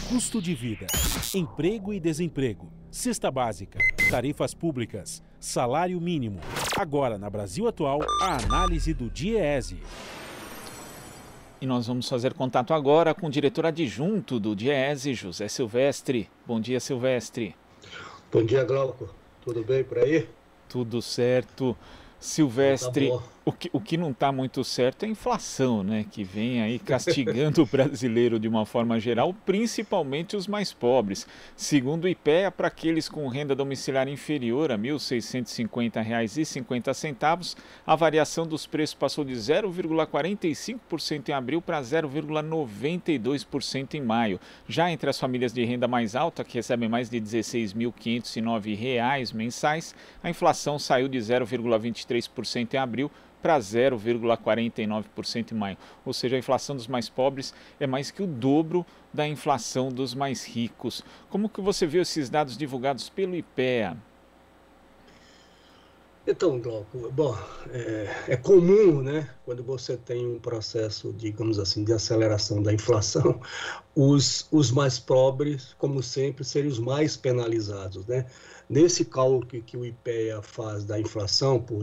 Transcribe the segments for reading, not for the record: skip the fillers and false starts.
Custo de vida, emprego e desemprego, cesta básica, tarifas públicas, salário mínimo. Agora, na Brasil Atual, a análise do DIEESE. E nós vamos fazer contato agora com o diretor adjunto do DIEESE, José Silvestre. Bom dia, Silvestre. Bom dia, Glauco. Tudo bem por aí? Tudo certo. Silvestre, Tá o que não está muito certo é a inflação, né? Que vem aí castigando o brasileiro de uma forma geral, principalmente os mais pobres. Segundo o IPEA, para aqueles com renda domiciliar inferior a R$ 1.650,50, a variação dos preços passou de 0,45% em abril para 0,92% em maio. Já entre as famílias de renda mais alta, que recebem mais de R$ 16.509 mensais, a inflação saiu de 0,23% em abril para 0,49% em maio. Ou seja, a inflação dos mais pobres é mais que o dobro da inflação dos mais ricos. Como que você viu esses dados divulgados pelo IPEA? Então, Glauco, bom, é comum, né, quando você tem um processo, digamos assim, de aceleração da inflação, os mais pobres, como sempre, serem os mais penalizados, né? Nesse cálculo que o IPEA faz da inflação por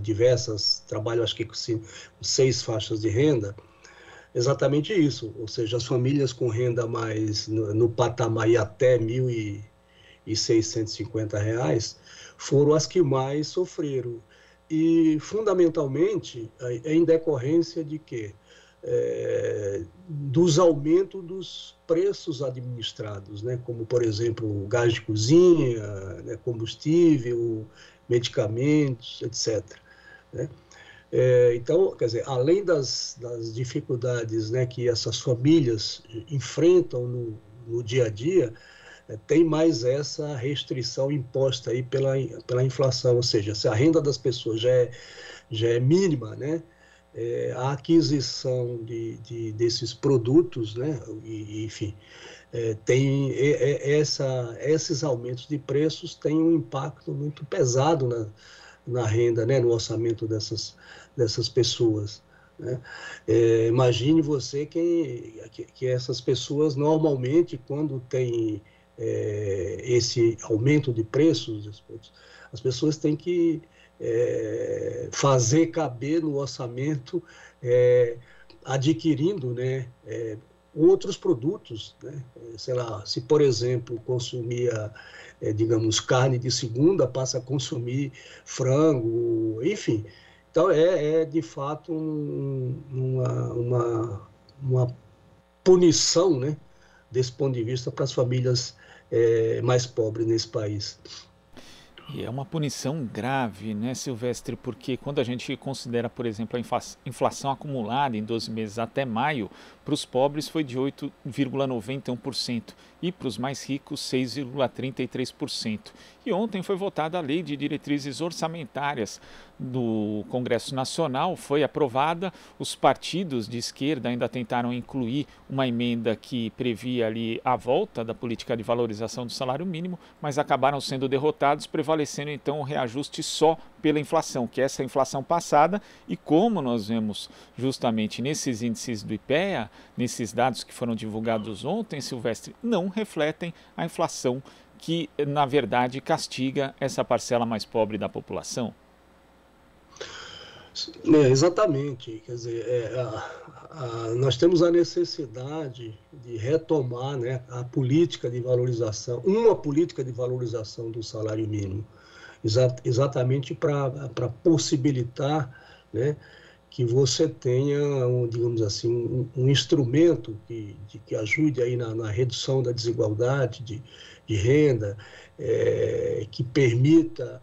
trabalho acho que com 6 faixas de renda, exatamente isso, ou seja, as famílias com renda mais no patamar e até R$ 1.650 foram as que mais sofreram. E, fundamentalmente, em decorrência de quê? Dos aumentos dos preços administrados, né? Como, por exemplo, gás de cozinha, né? Combustível, medicamentos, etc. Né? Então, quer dizer, além das dificuldades, né, que essas famílias enfrentam no dia a dia, tem mais essa restrição imposta aí pela inflação, ou seja, se a renda das pessoas já é mínima, né, a aquisição desses produtos, né, enfim, tem esses aumentos de preços têm um impacto muito pesado na renda, né, no orçamento dessas pessoas. Né? Imagine você que essas pessoas normalmente, quando tem esse aumento de preços, as pessoas têm que fazer caber no orçamento, adquirindo, né, outros produtos, né? Sei lá, se por exemplo consumia, digamos, carne de segunda, passa a consumir frango, enfim. Então de fato uma punição, né, desse ponto de vista para as famílias mais pobres nesse país. E é uma punição grave, né, Silvestre? Porque quando a gente considera, por exemplo, a inflação acumulada em 12 meses até maio, para os pobres foi de 8,91% e para os mais ricos 6,33%. E ontem foi votada a Lei de Diretrizes Orçamentárias do Congresso Nacional, foi aprovada. Os partidos de esquerda ainda tentaram incluir uma emenda que previa ali a volta da política de valorização do salário mínimo, mas acabaram sendo derrotados, prevalecendo então o reajuste só pela inflação, que é essa inflação passada. E como nós vemos justamente nesses índices do IPEA, nesses dados que foram divulgados ontem, Silvestre, não refletem a inflação que, na verdade, castiga essa parcela mais pobre da população. Exatamente, quer dizer, nós temos a necessidade de retomar, né, a política de valorização, uma política de valorização do salário mínimo, exatamente para possibilitar, né, que você tenha, digamos assim, um instrumento que ajude aí na redução da desigualdade de renda, que permita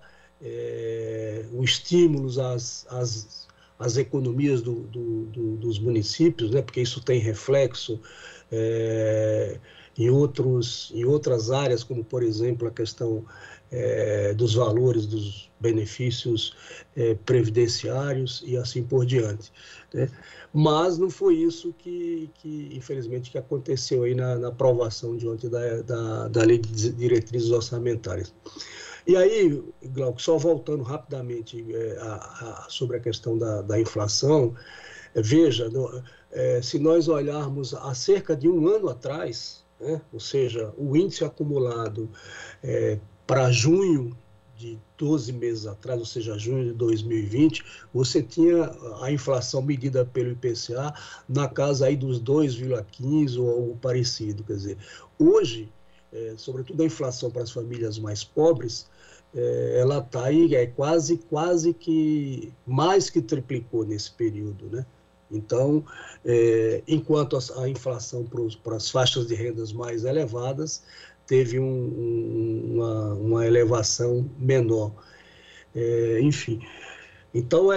o estímulo às economias dos municípios, né, porque isso tem reflexo em outras áreas, como, por exemplo, a questão dos valores dos benefícios previdenciários e assim por diante, né? Mas não foi isso que infelizmente, que aconteceu aí na aprovação de ontem da Lei de Diretrizes Orçamentárias. E aí, Glauco, só voltando rapidamente sobre a questão da inflação, veja, se nós olharmos há cerca de um ano atrás, né? Ou seja, o índice acumulado para junho de 12 meses atrás, ou seja, junho de 2020, você tinha a inflação medida pelo IPCA na casa aí dos 2,15 ou algo parecido. Quer dizer, hoje, sobretudo a inflação para as famílias mais pobres, ela está aí, quase que mais que triplicou nesse período, né? Então, enquanto a inflação para as faixas de rendas mais elevadas teve uma elevação menor. Enfim, então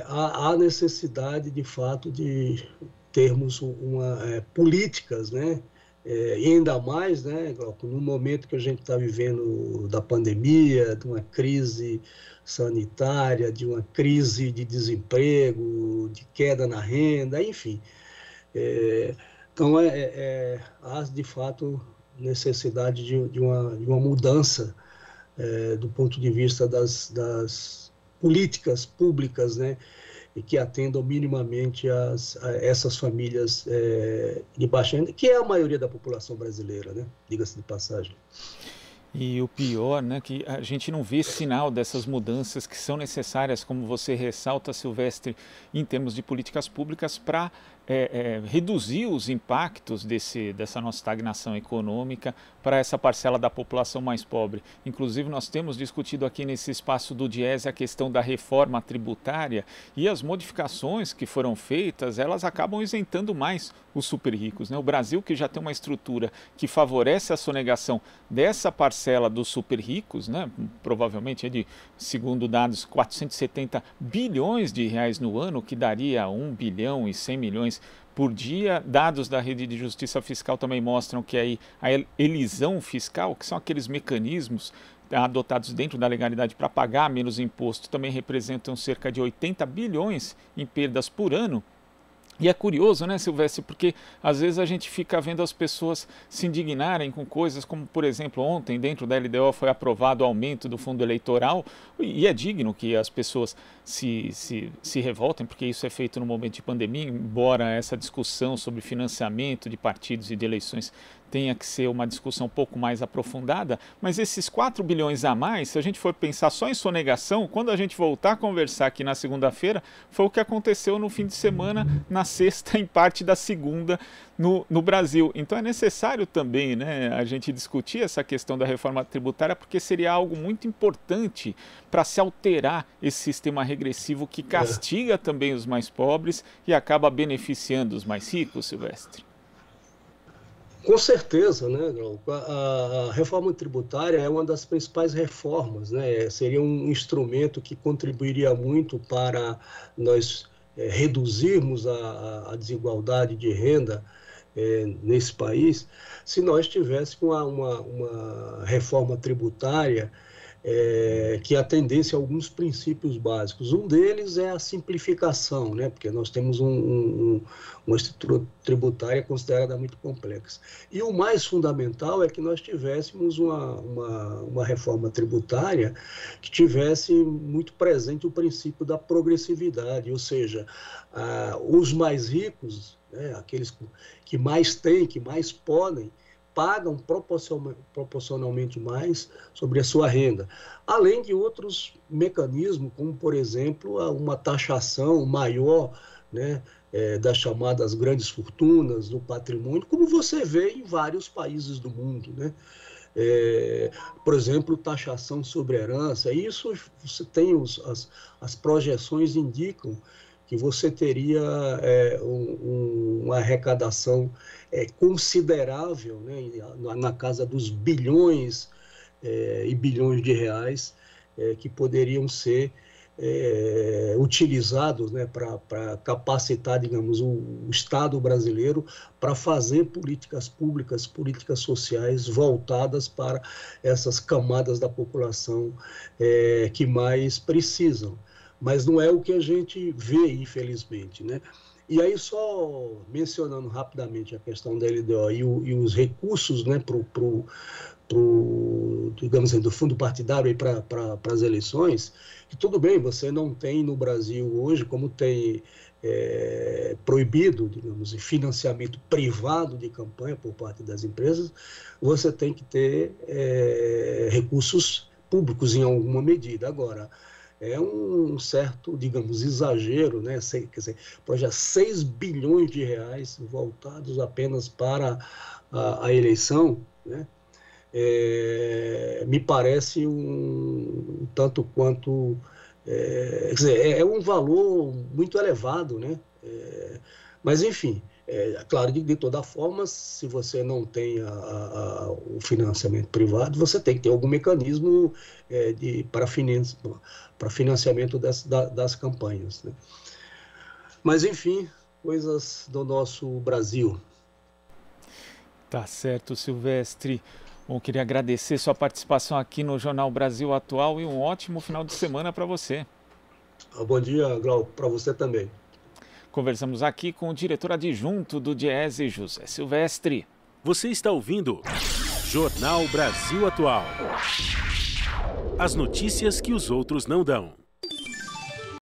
há necessidade, de fato, de termos políticas, né? E ainda mais, né, no momento que a gente está vivendo da pandemia, de uma crise sanitária, de uma crise de desemprego, de queda na renda, enfim. Então, há, de fato, necessidade de uma mudança do ponto de vista das políticas públicas, né, e que atendam minimamente a essas famílias de baixa renda, que é a maioria da população brasileira, né, diga-se de passagem. E o pior, né, que a gente não vê sinal dessas mudanças que são necessárias, como você ressalta, Silvestre, em termos de políticas públicas para reduzir os impactos dessa nossa estagnação econômica para essa parcela da população mais pobre. Inclusive, nós temos discutido aqui nesse espaço do Diese a questão da reforma tributária e as modificações que foram feitas, elas acabam isentando mais os super ricos, né? O Brasil, que já tem uma estrutura que favorece a sonegação dessa parcela dos super ricos, né? Provavelmente, segundo dados, 470 bilhões de reais no ano, que daria 1 bilhão e 100 milhões por dia. Dados da Rede de Justiça Fiscal também mostram que aí a elisão fiscal, que são aqueles mecanismos adotados dentro da legalidade para pagar menos imposto, também representam cerca de 80 bilhões em perdas por ano. E é curioso, né, Silvestre, porque às vezes a gente fica vendo as pessoas se indignarem com coisas como, por exemplo, ontem dentro da LDO foi aprovado o aumento do fundo eleitoral, e é digno que as pessoas se revoltem, porque isso é feito no momento de pandemia, embora essa discussão sobre financiamento de partidos e de eleições tenha que ser uma discussão um pouco mais aprofundada, mas esses 4 bilhões a mais, se a gente for pensar só em sonegação, quando a gente voltar a conversar aqui na segunda-feira, foi o que aconteceu no fim de semana, na sexta, em parte da segunda, no Brasil. Então é necessário também, né, a gente discutir essa questão da reforma tributária, porque seria algo muito importante para se alterar esse sistema regressivo que castiga também os mais pobres e acaba beneficiando os mais ricos, Silvestre. Com certeza, né, Glauco? A reforma tributária é uma das principais reformas, né? Seria um instrumento que contribuiria muito para nós reduzirmos a desigualdade de renda nesse país, se nós tivéssemos uma reforma tributária que atendesse a alguns princípios básicos. Um deles é a simplificação, né? Porque nós temos uma estrutura tributária considerada muito complexa. E o mais fundamental é que nós tivéssemos uma reforma tributária que tivesse muito presente o princípio da progressividade, ou seja, os mais ricos, né, aqueles que mais têm, que mais podem, pagam proporcionalmente mais sobre a sua renda, além de outros mecanismos, como, por exemplo, uma taxação maior, né, das chamadas grandes fortunas, do patrimônio, como você vê em vários países do mundo, né? Por exemplo, taxação sobre herança. Isso você tem as projeções indicam que você teria uma arrecadação considerável, né, na casa dos bilhões e bilhões de reais que poderiam ser utilizados, né, para capacitar, digamos, o Estado brasileiro para fazer políticas públicas, políticas sociais voltadas para essas camadas da população que mais precisam. Mas não é o que a gente vê, infelizmente, né? E aí, só mencionando rapidamente a questão da LDO e os recursos, né, digamos assim, do fundo partidário para as eleições, que tudo bem, você não tem no Brasil hoje, como tem proibido, digamos, financiamento privado de campanha por parte das empresas, você tem que ter recursos públicos em alguma medida. Agora, é um certo, digamos, exagero, né? Quer dizer, já 6 bilhões de reais voltados apenas para a eleição, né? Me parece um tanto quanto... quer dizer, é um valor muito elevado, né? Mas, enfim, claro, de toda forma, se você não tem o financiamento privado, você tem que ter algum mecanismo para financiamento das campanhas, né? Mas, enfim, coisas do nosso Brasil. Tá certo, Silvestre. Bom, queria agradecer sua participação aqui no Jornal Brasil Atual e um ótimo final de semana para você. Bom dia, Glauco, para você também. Conversamos aqui com o diretor adjunto do Diese, José Silvestre. Você está ouvindo Jornal Brasil Atual. As notícias que os outros não dão.